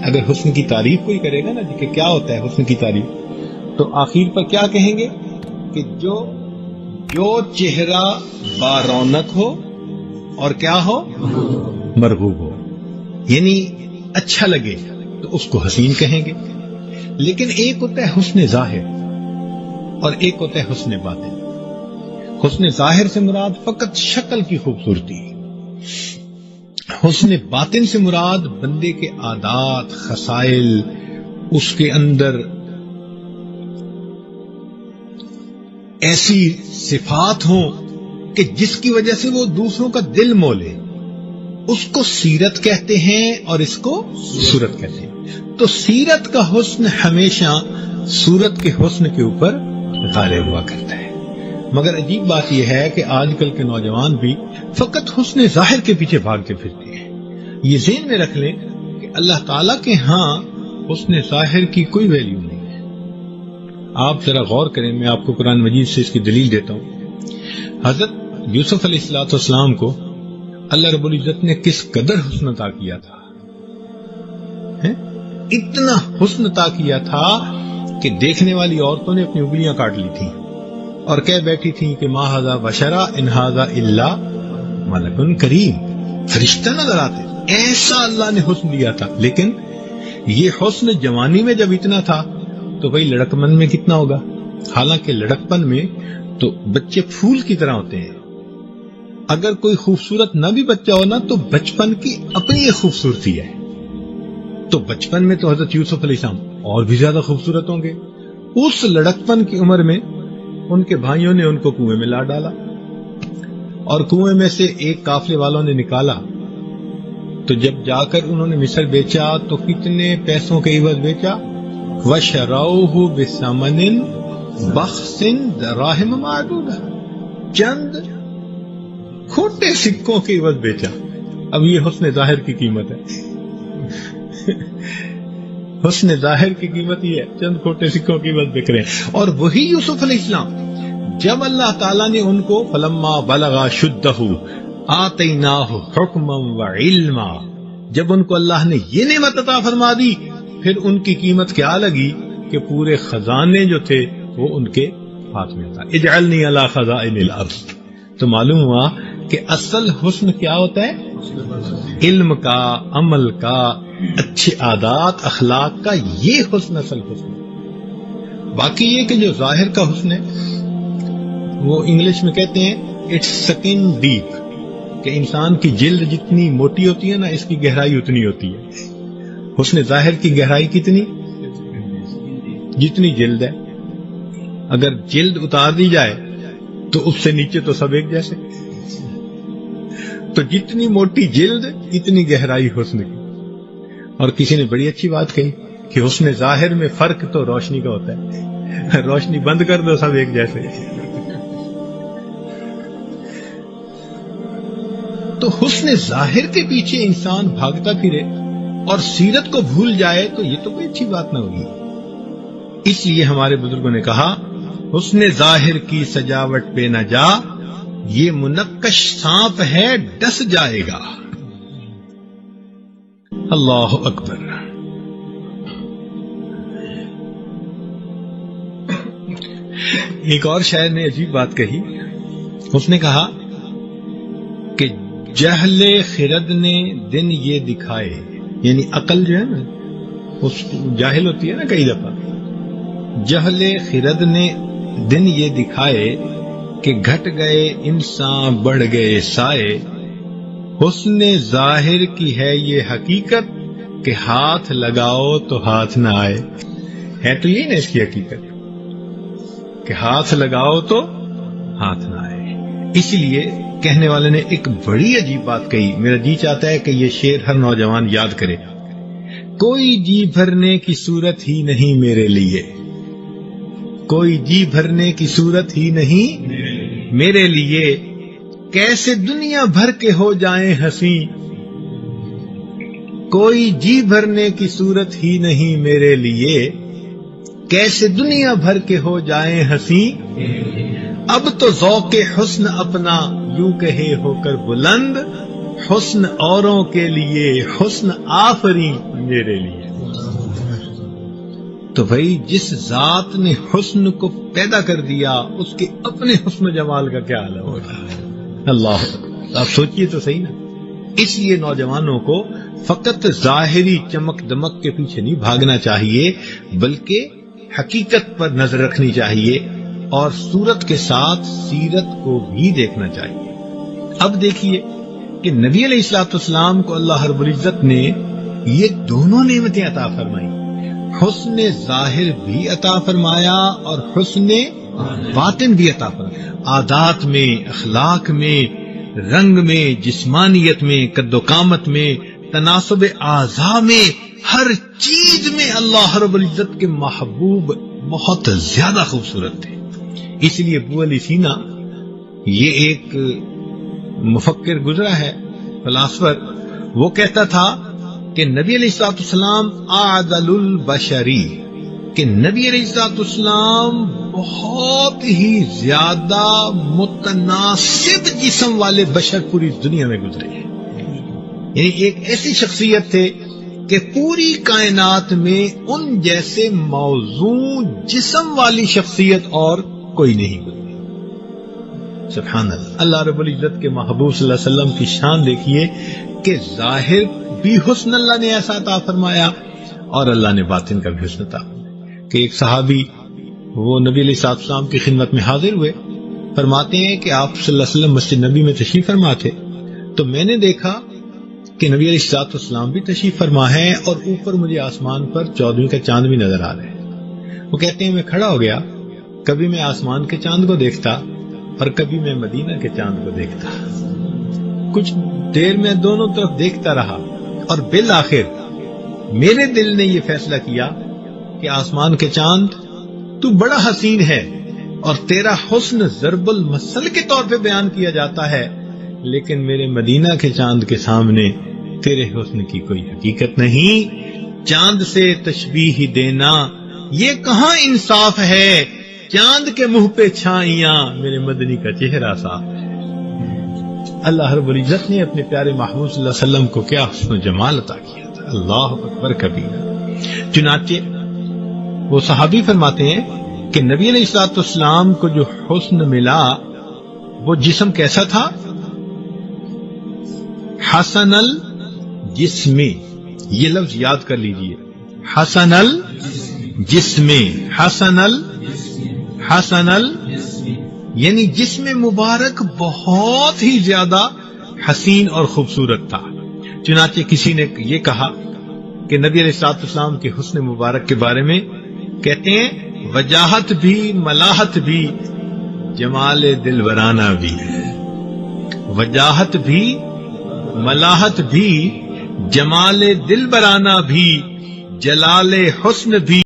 اگر حسن کی تعریف کوئی کرے گا نا کہ کیا ہوتا ہے حسن کی تعریف، تو آخر پر کیا کہیں گے کہ جو چہرہ بارونق ہو اور کیا ہو، مرغوب ہو، یعنی اچھا لگے تو اس کو حسین کہیں گے. لیکن ایک ہوتا ہے حسن ظاہر اور ایک ہوتا ہے حسن باطن. حسن ظاہر سے مراد فقط شکل کی خوبصورتی، حسن باطن سے مراد بندے کے عادات، خصائل، اس کے اندر ایسی صفات ہوں کہ جس کی وجہ سے وہ دوسروں کا دل مولے. اس کو سیرت کہتے ہیں اور اس کو صورت کہتے ہیں. تو سیرت کا حسن ہمیشہ صورت کے حسن کے اوپر غالب ہوا کرتا ہے. مگر عجیب بات یہ ہے کہ آج کل کے نوجوان بھی فقط حسن ظاہر کے پیچھے بھاگ کے پھرتے ہیں. یہ ذہن میں رکھ لیں کہ اللہ تعالیٰ کے ہاں حسن ظاہر کی کوئی ویلیو نہیں ہے. آپ ذرا غور کریں، میں آپ کو قرآن مجید سے اس کی دلیل دیتا ہوں. حضرت یوسف علیہ الصلوۃ والسلام کو اللہ رب العزت نے کس قدر حسن عطا کیا تھا، اتنا حسن عطا کیا تھا کہ دیکھنے والی عورتوں نے اپنی انگلیاں کاٹ لی تھیں اور کہہ بیٹھی تھیں کہ ما ھذا بشرا ان ھذا الا ملک کریم. فرشتہ نظر آتے، ایسا اللہ نے حسن دیا تھا. لیکن یہ حسن جوانی میں جب اتنا تھا تو بھائی لڑکپن میں کتنا ہوگا. حالانکہ لڑکپن میں تو بچے پھول کی طرح ہوتے ہیں. اگر کوئی خوبصورت نہ بھی بچہ ہو نا تو بچپن کی اپنی ایک خوبصورتی ہے. تو بچپن میں تو حضرت یوسف علیہ السلام اور بھی زیادہ خوبصورت ہوں گے. اس لڑکپن کی عمر میں ان کے بھائیوں نے ان کو کنویں میں لا ڈالا اور کنویں میں سے ایک قافلے والوں نے نکالا. تو جب جا کر انہوں نے مصر بیچا تو کتنے پیسوں کے عوض بیچا؟ وَشَرَوْهُ بِثَمَنٍ بَخْسٍ دَرَاهِمَ مَعْدُودَةٍ، چند کھوٹے سکوں کے عوض بیچا. اب یہ حسن ظاہر کی قیمت ہے. حسن ظاہر کی قیمت یہ ہے، چند کھوٹے سکوں کی عوض بک رہے ہیں. اور وہی یوسف علیہ السلام جب اللہ تعالیٰ نے ان کو فلما بلغ شدہ آتیناہ حکما وعلما، جب ان کو اللہ نے یہ نعمت عطا فرما دی، پھر ان کی قیمت کیا لگی کہ پورے خزانے جو تھے وہ ان کے ہاتھ میں تھا. اجعلنی علی خزائن الارض. تو معلوم ہوا کہ اصل حسن کیا ہوتا ہے؟ علم کا، عمل کا، اچھے عادات اخلاق کا، یہ حسن اصل حسن. باقی یہ کہ جو ظاہر کا حسن ہے وہ انگلش میں کہتے ہیں اٹس سکن ڈیپ، کہ انسان کی جلد جتنی موٹی ہوتی ہے نا اس کی گہرائی اتنی ہوتی ہے. حسن ظاہر کی گہرائی کتنی؟ جتنی جلد ہے. اگر جلد اتار دی جائے تو اس سے نیچے تو سب ایک جیسے. تو جتنی موٹی جلد اتنی گہرائی حسن کی. اور کسی نے بڑی اچھی بات کہی کہ حسن ظاہر میں فرق تو روشنی کا ہوتا ہے. روشنی بند کر دو سب ایک جیسے. تو حسن ظاہر کے پیچھے انسان بھاگتا پھرے اور سیرت کو بھول جائے تو یہ تو کوئی اچھی بات نہ ہوگی. اس لیے ہمارے بزرگوں نے کہا حسن ظاہر کی سجاوٹ پہ نہ جا، یہ منقش سانپ ہے ڈس جائے گا. اللہ اکبر. ایک اور شاعر نے عجیب بات کہی. اس نے کہا کہ جہل خرد نے دن یہ دکھائے، یعنی عقل جو ہے نا اس جاہل ہوتی ہے نا کئی دفعہ. جہل خرد نے دن یہ دکھائے کہ گھٹ گئے انسان بڑھ گئے سائے. حسن ظاہر کی ہے یہ حقیقت کہ ہاتھ لگاؤ تو ہاتھ نہ آئے. ہے تو یہی نا اس کی حقیقت کہ ہاتھ لگاؤ تو ہاتھ نہ آئے. اسی لیے کہنے والے نے ایک بڑی عجیب بات کہی. میرا جی چاہتا ہے کہ یہ شعر ہر نوجوان یاد کرے. کوئی جی بھرنے کی صورت ہی نہیں میرے لیے، کوئی جی بھرنے کی صورت ہی نہیں میرے لیے، کیسے دنیا بھر کے ہو جائیں ہنسی. کوئی جی بھرنے کی صورت ہی نہیں میرے لیے، کیسے دنیا بھر کے ہو جائیں ہنسی. اب تو ذوق حسن اپنا یوں کہے ہو کر بلند، حسن اوروں کے لیے حسن آفریں میرے لیے. تو بھائی جس ذات نے حسن کو پیدا کر دیا اس کے اپنے حسن و جمال کا کیا حال ہوگا. اللہ آپ سوچئے تو صحیح نا. اس لیے نوجوانوں کو فقط ظاہری چمک دمک کے پیچھے نہیں بھاگنا چاہیے بلکہ حقیقت پر نظر رکھنی چاہیے اور صورت کے ساتھ سیرت کو بھی دیکھنا چاہیے. اب دیکھیے کہ نبی علیہ الصلوۃ والسلام کو اللہ رب العزت نے یہ دونوں نعمتیں عطا فرمائی. حسن ظاہر بھی عطا فرمایا اور حسن باطن بھی عطا فرمایا. عادات میں، اخلاق میں، رنگ میں، جسمانیت میں، قد و قامت میں، تناسب اعضاء میں، ہر چیز میں اللہ رب العزت کے محبوب بہت زیادہ خوبصورت تھے. اس لیے ابو علی سینا یہ ایک مفکر گزرا ہے، فلاسفر، وہ کہتا تھا کہ نبی علیہ الصلوۃ والسلام اعدل البشری، کہ نبی علیہ الصلوۃ والسلام بہت ہی زیادہ متناسب جسم والے بشر پوری دنیا میں گزرے ہیں. یعنی ایک ایسی شخصیت تھے کہ پوری کائنات میں ان جیسے موزوں جسم والی شخصیت اور کوئی نہیں گزری. سبحان اللہ. اللہ رب العزت کے محبوب صلی اللہ علیہ وسلم کی شان دیکھیے کہ ظاہر بھی حسن اللہ نے ایسا عطا فرمایا اور اللہ نے باطن کا بھی حسن عطا فرمایا. کہ ایک صحابی وہ نبی علیہ الصلوۃ والسلام کی خدمت میں حاضر ہوئے، فرماتے ہیں کہ آپ صلی اللہ علیہ وسلم مسجد نبی میں تشریف فرما تھے تو میں نے دیکھا کہ نبی علیہ الصلوۃ والسلام بھی تشریف فرما ہے اور اوپر مجھے آسمان پر 14ویں کا چاند بھی نظر آ رہا ہے. وہ کہتے ہیں میں کھڑا ہو گیا، کبھی میں آسمان کے چاند کو دیکھتا اور کبھی میں مدینہ کے چاند کو دیکھتا. کچھ دیر میں دونوں طرف دیکھتا رہا اور بالآخر میرے دل نے یہ فیصلہ کیا کہ آسمان کے چاند تو بڑا حسین ہے اور تیرا حسن ضرب المثل کے طور پہ بیان کیا جاتا ہے، لیکن میرے مدینہ کے چاند کے سامنے تیرے حسن کی کوئی حقیقت نہیں. چاند سے تشبیہ دینا یہ کہاں انصاف ہے، چاند کے منہ پہ چھائیاں میرے مدنی کا چہرہ صاف ہے. اللہ رب العزت نے اپنے پیارے محبوب صلی اللہ علیہ وسلم کو کیا حسن و جمال عطا کیا تھا. اللہ اکبر کبیرہ. چنانچہ وہ صحابی فرماتے ہیں کہ نبی علیہ الصلوۃ والسلام کو جو حسن ملا وہ جسم کیسا تھا؟ حسن الجسم. یہ لفظ یاد کر لیجئے، حسن الجسم، حسن یعنی جسم مبارک بہت ہی زیادہ حسین اور خوبصورت تھا. چنانچہ کسی نے یہ کہا کہ نبی علیہ الصلوۃ والسلام کے حسن مبارک کے بارے میں کہتے ہیں وجاہت بھی، ملاحت بھی، جمال دلبرانہ بھی. وجاہت بھی، ملاحت بھی، جمال دلبرانہ بھی، جلال حسن بھی.